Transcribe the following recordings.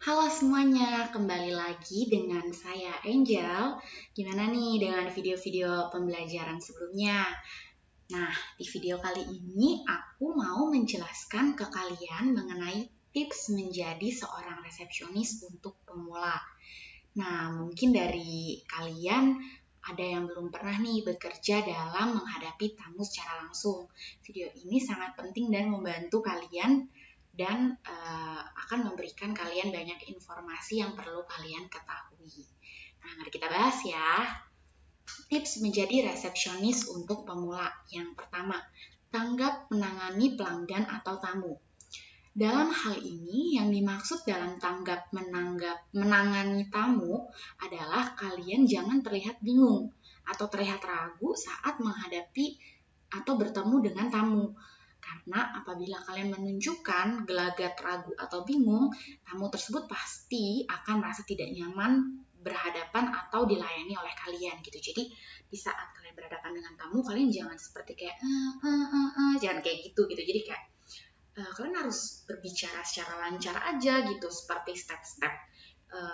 Halo semuanya, kembali lagi dengan saya Angel. Gimana nih dengan video-video pembelajaran sebelumnya? Nah, di video kali ini aku mau menjelaskan ke kalian mengenai tips menjadi seorang resepsionis untuk pemula. Nah, mungkin dari kalian ada yang belum pernah nih bekerja dalam menghadapi tamu secara langsung. Video ini sangat penting dan membantu kalian dan akan memberikan kalian banyak informasi yang perlu kalian ketahui. Nah, mari kita bahas ya. Tips menjadi resepsionis untuk pemula. Yang pertama, tanggap menangani pelanggan atau tamu. Dalam hal ini, yang dimaksud dalam menangani tamu adalah kalian jangan terlihat bingung atau terlihat ragu saat menghadapi atau bertemu dengan tamu. Karena apabila kalian menunjukkan gelagat ragu atau bingung, tamu tersebut pasti akan merasa tidak nyaman berhadapan atau dilayani oleh kalian gitu. Jadi di saat kalian berhadapan dengan tamu, kalian jangan seperti kayak jangan kayak gitu. Jadi kayak kalian harus berbicara secara lancar aja gitu, seperti step-step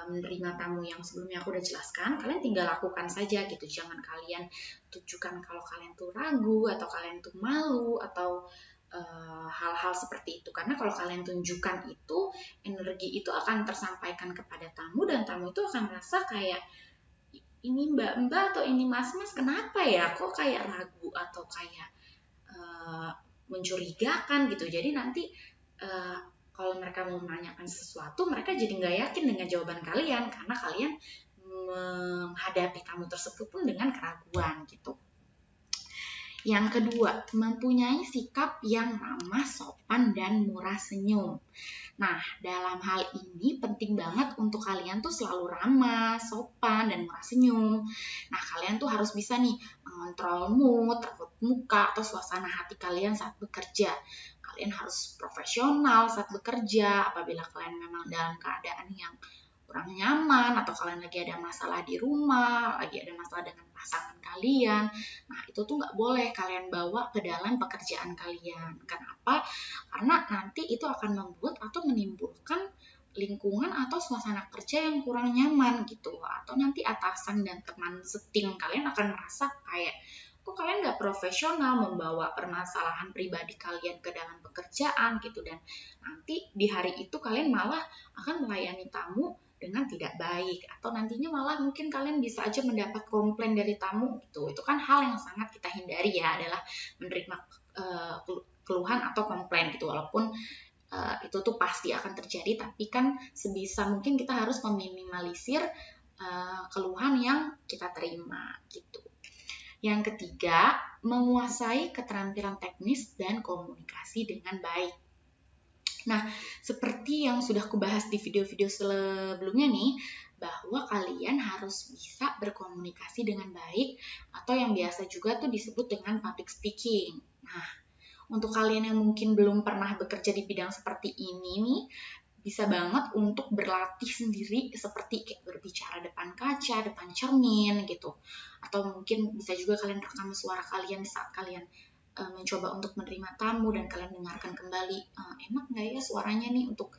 menerima tamu yang sebelumnya aku udah jelaskan. Kalian tinggal lakukan saja gitu, jangan kalian tunjukkan kalau kalian tuh ragu atau kalian tuh malu atau hal-hal seperti itu. Karena kalau kalian tunjukkan itu, energi itu akan tersampaikan kepada tamu dan tamu itu akan merasa kayak ini mbak-mbak atau ini mas-mas kenapa ya, kok kayak ragu atau kayak mencurigakan gitu. Jadi nanti kalau mereka mau menanyakan sesuatu, mereka jadi nggak yakin dengan jawaban kalian karena kalian menghadapi tamu tersebut pun dengan keraguan gitu. Yang kedua, mempunyai sikap yang ramah, sopan, dan murah senyum. Nah, dalam hal ini penting banget untuk kalian tuh selalu ramah, sopan, dan murah senyum. Nah, kalian tuh harus bisa nih mengontrol mood, raut muka, atau suasana hati kalian saat bekerja. Kalian harus profesional saat bekerja apabila kalian memang dalam keadaan yang kurang nyaman atau kalian lagi ada masalah di rumah, lagi ada masalah dengan pasangan kalian. Nah, itu tuh nggak boleh kalian bawa ke dalam pekerjaan kalian. Kenapa? Karena nanti itu akan membuat atau menimbulkan lingkungan atau suasana kerja yang kurang nyaman gitu. Atau nanti atasan dan teman setim kalian akan merasa kayak, kok kalian nggak profesional membawa permasalahan pribadi kalian ke dalam pekerjaan gitu. Dan nanti di hari itu kalian malah akan melayani tamu dengan tidak baik atau nantinya malah mungkin kalian bisa aja mendapat komplain dari tamu gitu. Itu kan hal yang sangat kita hindari ya, adalah menerima keluhan atau komplain gitu, walaupun itu tuh pasti akan terjadi, tapi kan sebisa mungkin kita harus meminimalisir keluhan yang kita terima gitu. Yang ketiga, menguasai keterampilan teknis dan komunikasi dengan baik. Nah, seperti yang sudah kubahas di video-video sebelumnya nih, bahwa kalian harus bisa berkomunikasi dengan baik atau yang biasa juga tuh disebut dengan public speaking. Nah, untuk kalian yang mungkin belum pernah bekerja di bidang seperti ini nih, bisa banget untuk berlatih sendiri seperti kayak berbicara depan kaca, depan cermin gitu. Atau mungkin bisa juga kalian rekam suara kalian saat kalian mencoba untuk menerima tamu dan kalian dengarkan kembali, enak nggak ya suaranya nih untuk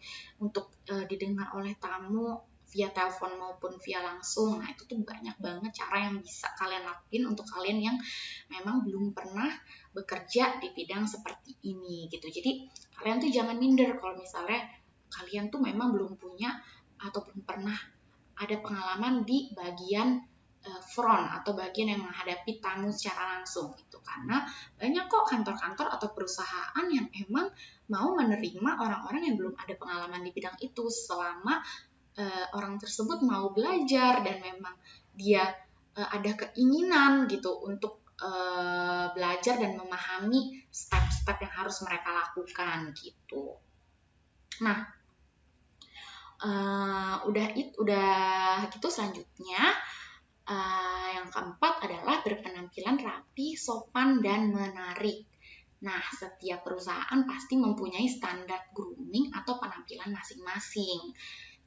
didengar oleh tamu via telepon maupun via langsung. Nah, itu tuh banyak banget cara yang bisa kalian lakuin untuk kalian yang memang belum pernah bekerja di bidang seperti ini gitu. Jadi kalian tuh jangan minder kalau misalnya kalian tuh memang belum punya atau belum pernah ada pengalaman di bagian front atau bagian yang menghadapi tamu secara langsung gitu. Karena banyak kok kantor-kantor atau perusahaan yang emang mau menerima orang-orang yang belum ada pengalaman di bidang itu selama orang tersebut mau belajar dan memang dia ada keinginan gitu untuk belajar dan memahami step-step yang harus mereka lakukan gitu. Nah, udah gitu. Selanjutnya yang keempat adalah berpenampilan rapi, sopan, dan menarik. Nah, setiap perusahaan pasti mempunyai standar grooming atau penampilan masing-masing.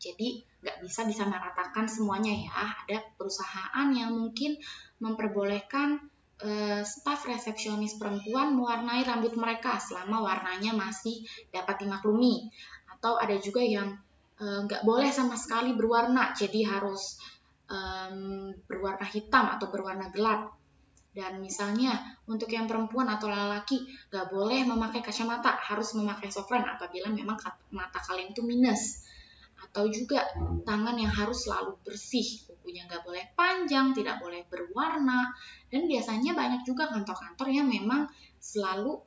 Jadi, nggak bisa disamaratakan semuanya ya. Ada perusahaan yang mungkin memperbolehkan staf resepsionis perempuan mewarnai rambut mereka selama warnanya masih dapat dimaklumi. Atau ada juga yang nggak boleh sama sekali berwarna, jadi harus berwarna hitam atau berwarna gelap. Dan misalnya untuk yang perempuan atau laki nggak boleh memakai kacamata, harus memakai softline apabila memang mata kalian itu minus. Atau juga tangan yang harus selalu bersih, kukunya nggak boleh panjang, tidak boleh berwarna. Dan biasanya banyak juga kantor-kantor yang memang selalu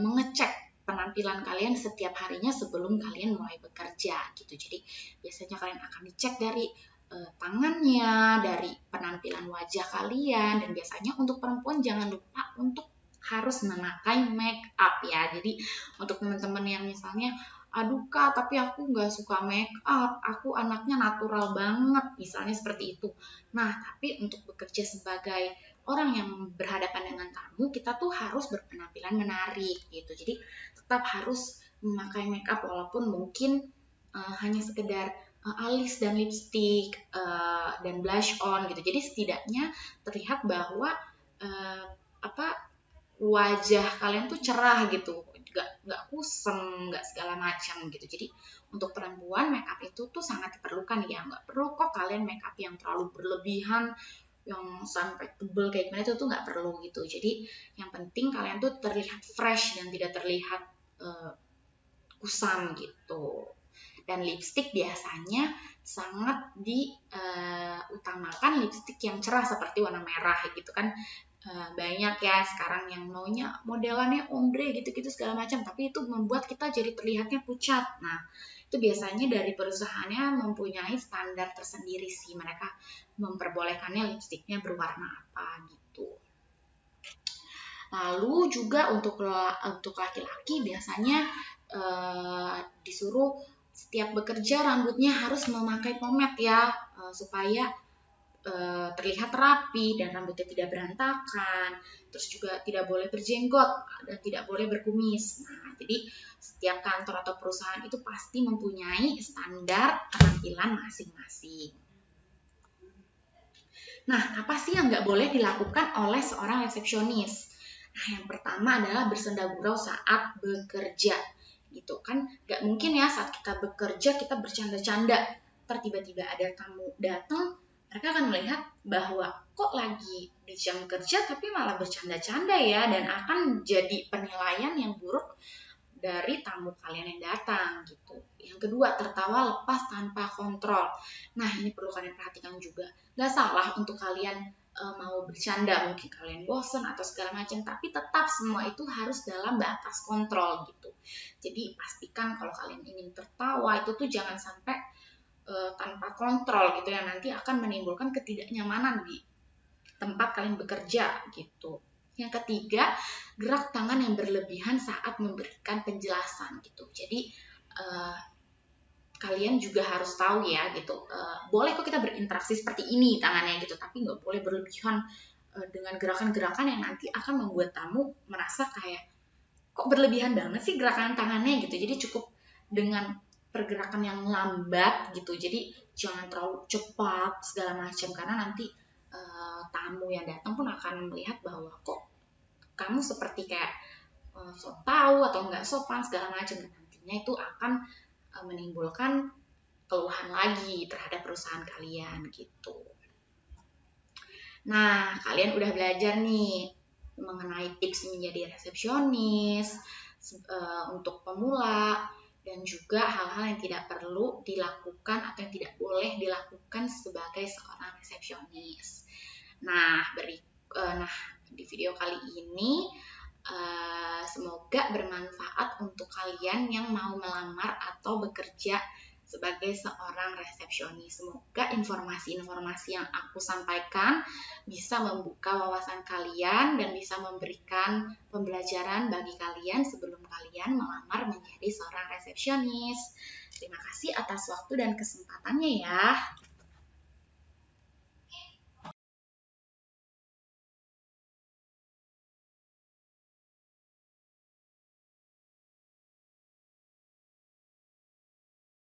mengecek penampilan kalian setiap harinya sebelum kalian mulai bekerja gitu. Jadi biasanya kalian akan dicek dari tangannya, dari penampilan wajah kalian, dan biasanya untuk perempuan jangan lupa untuk harus memakai make up ya. Jadi untuk teman-teman yang misalnya, aduh Kak, tapi aku nggak suka make up, aku anaknya natural banget, misalnya seperti itu. Nah, tapi untuk bekerja sebagai orang yang berhadapan dengan tamu, kita tuh harus berpenampilan menarik gitu. Jadi tetap harus memakai make up walaupun mungkin hanya sekedar alis dan lipstick dan blush on gitu. Jadi setidaknya terlihat bahwa wajah kalian tuh cerah gitu, nggak kusem, nggak segala macam gitu. Jadi untuk perempuan make up itu tuh sangat diperlukan ya. Nggak perlu kok kalian make up yang terlalu berlebihan, yang sampai tebel kayak gimana itu tuh nggak perlu gitu. Jadi yang penting kalian tuh terlihat fresh dan tidak terlihat kusam gitu. Dan lipstick biasanya sangat diutamakan lipstick yang cerah seperti warna merah gitu kan. Banyak ya sekarang yang maunya modelannya ombre gitu-gitu segala macam, tapi itu membuat kita jadi terlihatnya pucat. Nah, itu biasanya dari perusahaannya mempunyai standar tersendiri sih, mereka memperbolehkannya lipstiknya berwarna apa gitu. Lalu juga untuk laki-laki biasanya disuruh setiap bekerja rambutnya harus memakai pomade ya, supaya terlihat rapi dan rambutnya tidak berantakan. Terus juga tidak boleh berjenggot dan tidak boleh berkumis. Nah, jadi setiap kantor atau perusahaan itu pasti mempunyai standar penampilan masing-masing. Nah, apa sih yang nggak boleh dilakukan oleh seorang resepsionis? Nah, yang pertama adalah bersenda gurau saat bekerja. Gitu kan, nggak mungkin ya saat kita bekerja kita bercanda-canda. Ntar tiba-tiba ada tamu datang, mereka akan melihat bahwa kok lagi di jam kerja tapi malah bercanda-canda ya, dan akan jadi penilaian yang buruk dari tamu kalian yang datang gitu. Yang kedua, tertawa lepas tanpa kontrol. Nah, ini perlu kalian perhatikan juga. Gak salah untuk kalian mau bercanda, mungkin kalian bosan atau segala macam, tapi tetap semua itu harus dalam batas kontrol gitu. Jadi pastikan kalau kalian ingin tertawa itu tuh jangan sampai tanpa kontrol gitu ya, nanti akan menimbulkan ketidaknyamanan di tempat kalian bekerja gitu. Yang ketiga, gerak tangan yang berlebihan saat memberikan penjelasan gitu. Jadi kalian juga harus tahu ya gitu. Boleh kok kita berinteraksi seperti ini tangannya gitu, tapi nggak boleh berlebihan dengan gerakan-gerakan yang nanti akan membuat tamu merasa kayak kok berlebihan banget sih gerakan tangannya gitu. Jadi cukup dengan pergerakan yang lambat gitu. Jadi jangan terlalu cepat segala macam, karena nanti tamu yang datang pun akan melihat bahwa kok kamu seperti kayak sok tahu atau nggak sopan segala macam, dan nantinya itu akan menimbulkan keluhan lagi terhadap perusahaan kalian gitu. Nah, kalian udah belajar nih mengenai tips menjadi resepsionis untuk pemula, dan juga hal-hal yang tidak perlu dilakukan atau yang tidak boleh dilakukan sebagai seorang resepsionis. Nah, di video kali ini semoga bermanfaat untuk kalian yang mau melamar atau bekerja sebagai seorang resepsionis. Semoga informasi-informasi yang aku sampaikan bisa membuka wawasan kalian dan bisa memberikan pembelajaran bagi kalian sebelum kalian melamar menjadi seorang resepsionis. Terima kasih atas waktu dan kesempatannya ya.